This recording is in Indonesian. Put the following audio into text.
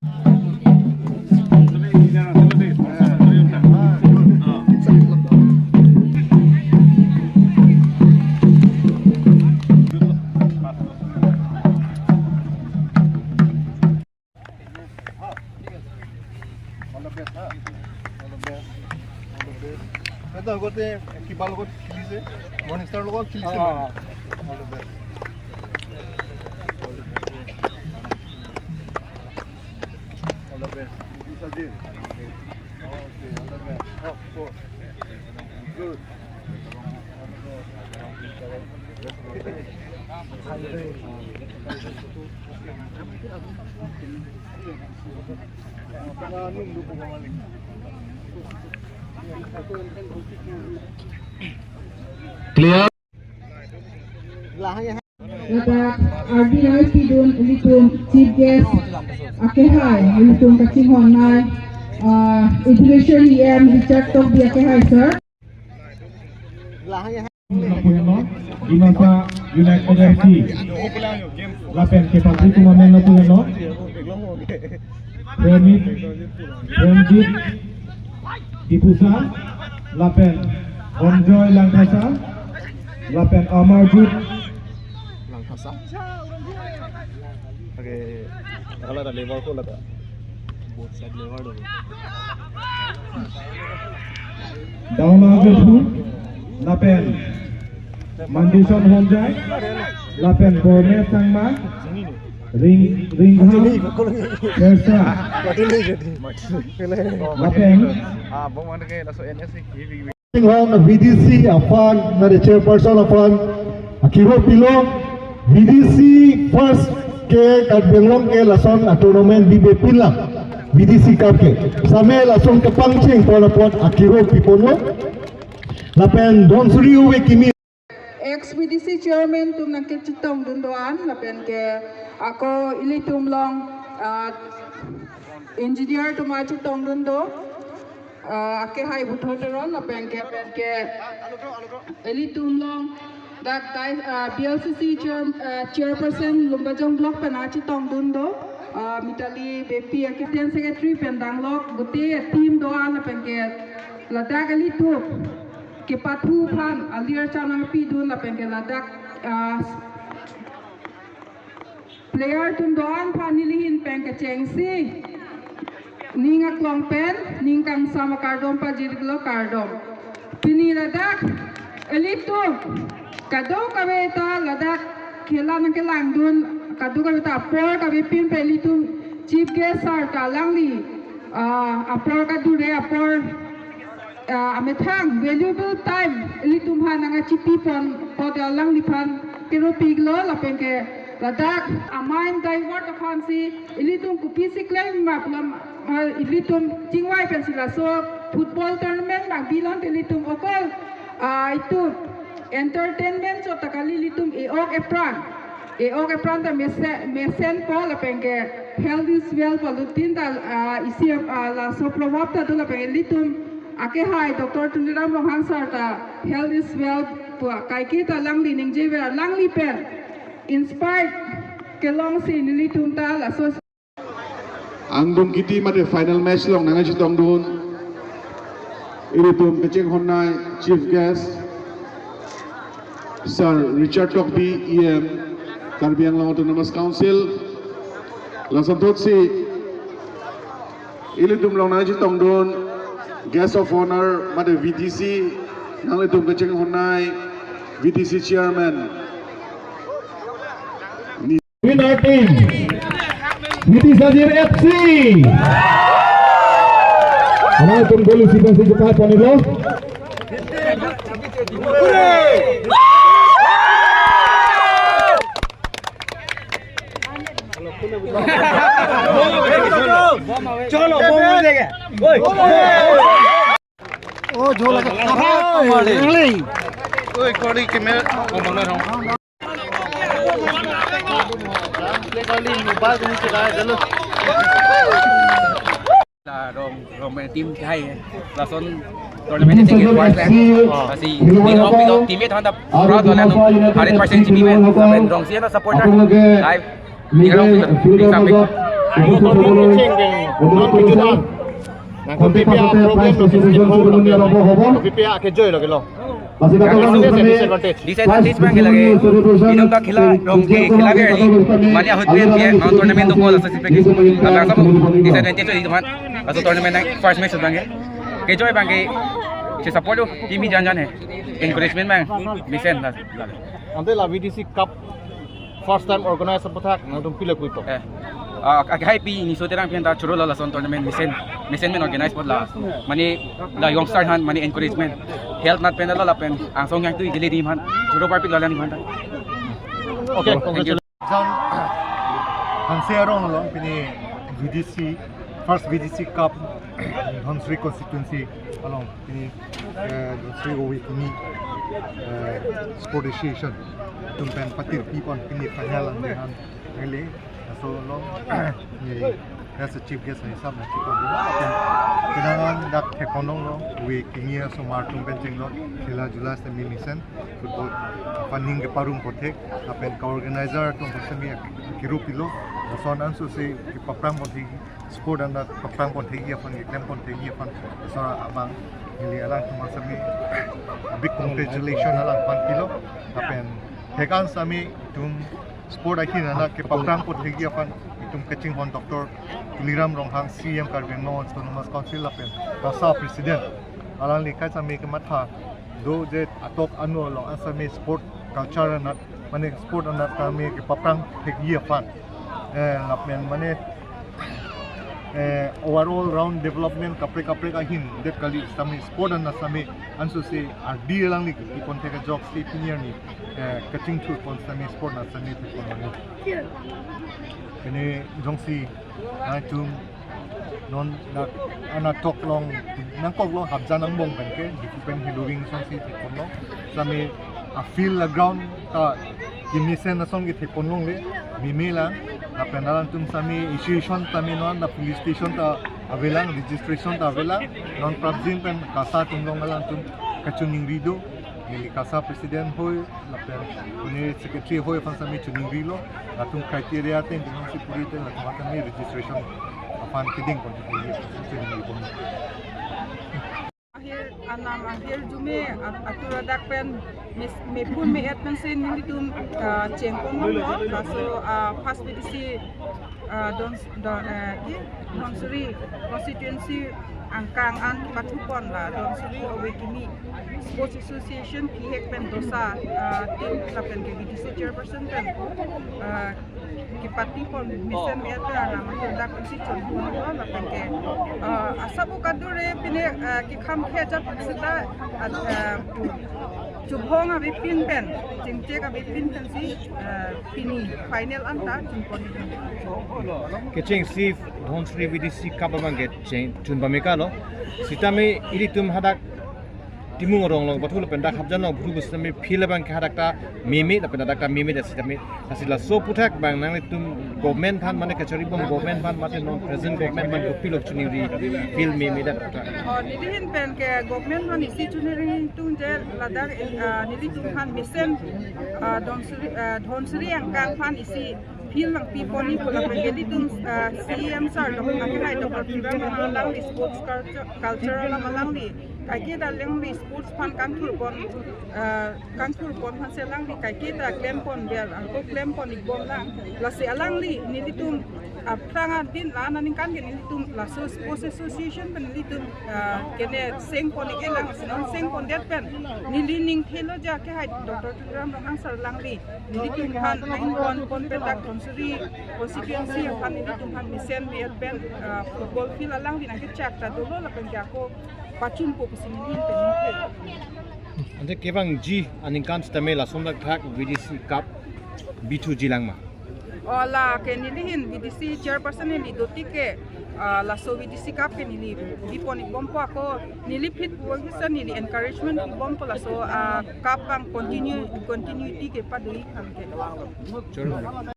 Ito agote kibal ko kilise Morningstar ko kilise all the best this is it okay all the best good Clear. RBI Litum Chief Guest Akehai Litum Kaching Hongnai Education EM Richard Tok di Akehai sir. Imasa United FC. Lapen ke pagi turnamen itu ya no. Remjit Dipusa. Lapen Onjoy Langkasa. Lapen Amarjit Langkasa. Oke, kalau ada level ko lata. Both side level dulu. Dauna Gedhu. Lapen Mandison Honjai. Lapen Borne Sangma. Ringha Kersa Lapen VDC Afan na the chairperson Afan Akiro Pilo VDC first ke kadbenglong ke lason a tournament bibe pilang VDC Cup ke same lason ke pangching pon Akiro Pipono Lapen Don Suriu Kimi Ex-BDC Chairman tum nakikitong dundoan lapen ke ako ilitum long engineer tumachitong dundo Akehai Buthoteron lapen ke ilitum long that guy BLCC chairperson Lumbajong Block panachitong dundo mitali BP Acadian Secretary Pendanglok gute team doan lapen ke ladak ilitum Kepatu pan alir channel pidun la pengeladak player tundoan panilihin pengkecengsi ninga klongpen ningkang sama kardom pa jirglo kardom piniladak elitu kado kabeta ladak khela na kelang dun kado kabeta apor kabe pin pelitu chief guest sar kalangli apor kadure apor amethang valuable time litum hananga chipi pon podalang lipan pero piglo lapengke ladak amain divert afansi ilitum kupisi claim maplam ilitum tingwai pensila so football tournament bang bilang ilitum okol itu entertainment so takali litum eok epran ta mesen po lapengke health is well palutin ta isi la so probab ta lapengke litum Akehai Dr. Tuniram Rohan Sarta health is well tua kaikita langli ningjevera langli pen inspired kelong si nilitum ta la so Angdong kiti mate final match long nanga chitong dun iritum kecheng honnai chief guest Sir Richard Tokbi EM Karbi Anglong Autonomous Council langsung si iritum long nanga chitong dun guest of honor mate VTC nang iritum kecheng honnai VTC chairman winner team Viti Sajir FC. Hanya pun gol si cepat panilo. चलो बोल देगा ओ झोला ओए कोड़ी के मैं बोल रहा हूं kali mobile ni chila dulu là rom team hay là son tournament ni ke buat kasi bingo team itu handap proud wala no 100% team men men dong siya na supporter live bingo sampai disadvantage bang ke lagi inong tak khila rong ke khila ke ni mali ahut ben ke ang tournament to call asasi pagi abang sam disadvantage tu teman atau tournament first match bang ke joy bang ke si support tu team jangan hai encouragement bang misen lah Ante la VDC Cup first time organize sepetak nang tum pilih kuito. Agak pi ni so terang pian ta churo la son tournament misen men organize pot la mani la youngster han mani encouragement health not pen la pen ang song yang tu jeli di man churo par pi la ni man ta Okay, congratulations. Hansearong long pini VDC first VDC Cup Dhonsri constituency along pini Dhonsri Owi pini sport association tumpen patir pipon pini final ang dehan ele so long ni as a chief guest ni sab na chikon kenangan dak thekonong lo we kingia somar tumpen jenglo khela jula se mimisen football funding ke parung pothek apen ka organizer tum pasami kirupilo son ansu se ki paprang pothi sport anda paprang pothi ya fan ke klem pothi ya fan so abang ili alang tum pasami big congratulations alang fan kilo apen thekan sami tum sport akin anda ke paprang pothi ya fan itum kaching hon Dr. Tuliram Ronghang CM Karbengno Autonomous Council apen rasa president alang likai sami ke matha do je atok anu long asami sport culture nat mane sport nat kami ke paprang thegi fan lapen mane overall round development kapre ahin det kali sami sport nat sami ansu se RD lang ni ki kon thega job se senior ni coaching through kon sami sport nat sami kon ini jongsi tum non nak anak tok long nangkok long habjan ang bong kan ke dipen hiluring song si tekon long sami a feel la ground ta kimisen na song ki tekon long le mimela na penalan tum sami institution tami non na police station ta avelang registration ta avelang non prabjin pen kasa tum long alang tum kachuning rido ni kasa president hoy la pen ni secretary hoy fan sami chuning rilo atum criteria ten ding si purite la kami registration apan kidding kon akhir jume atura dakpen me pun me etmen sin ni tum cengkong lo kaso first VDC Dhonsri constituency angkang an patupon la Dhonsri Owekimi Sports Association ki hekpen dosa tim lapen ke VDC chairperson pen ki patipon misen eta na makinda kunsi chonpon lo lapen ke asabu kadure pine ki kham kheja sita chubhong abi pin pen jingche ka abi pin pen si pini final anta chunpon Kecheng si Dhonsri VDC Cup banget chun bameka lo sitame ilitum hadak timung orang long batul pendak habjan long buru besame phila bang hadak ta mimi da pendak ta mimi da sitame asila so putak bang nang tum government phan mane kachari bom government phan mate non present government man kopilo chuni ri fil mimi da nilihin pen ke government man isi chuni ri tung je ladak nili tum phan misen Dhonsri angkang phan isi feel lang people ni pula pageli tum CM sir dok akhirnya Dr. Tuliram malang di sports culture malang di kaki dah lang di sports fan kantor pon hasil di kaki dah claim pon biar aku claim pon ibom lang lasi alang di ni tum prangat din lah naning kan ni tum laso sports association pen ni tum kene seng pon ilang sinon seng pon det pen ni lining thelo ja ke hai Dr. Tuliram malang sir lang di ni tum han pon petak Dhonsri constituency yang kan ini tumhan misen biar pen football field alang di nakit cak ta dulu la pen jako pacun po kusinin pen ante kebang ji aningkan stame la somdak thak VDC Cup B2 jilang ma ola ke nilihin VDC chairperson ni doti ke la so VDC Cup ke nili diponi bompo ako nilipit wagisa nili encouragement bompo la so cup ang continuity ke padui kan ke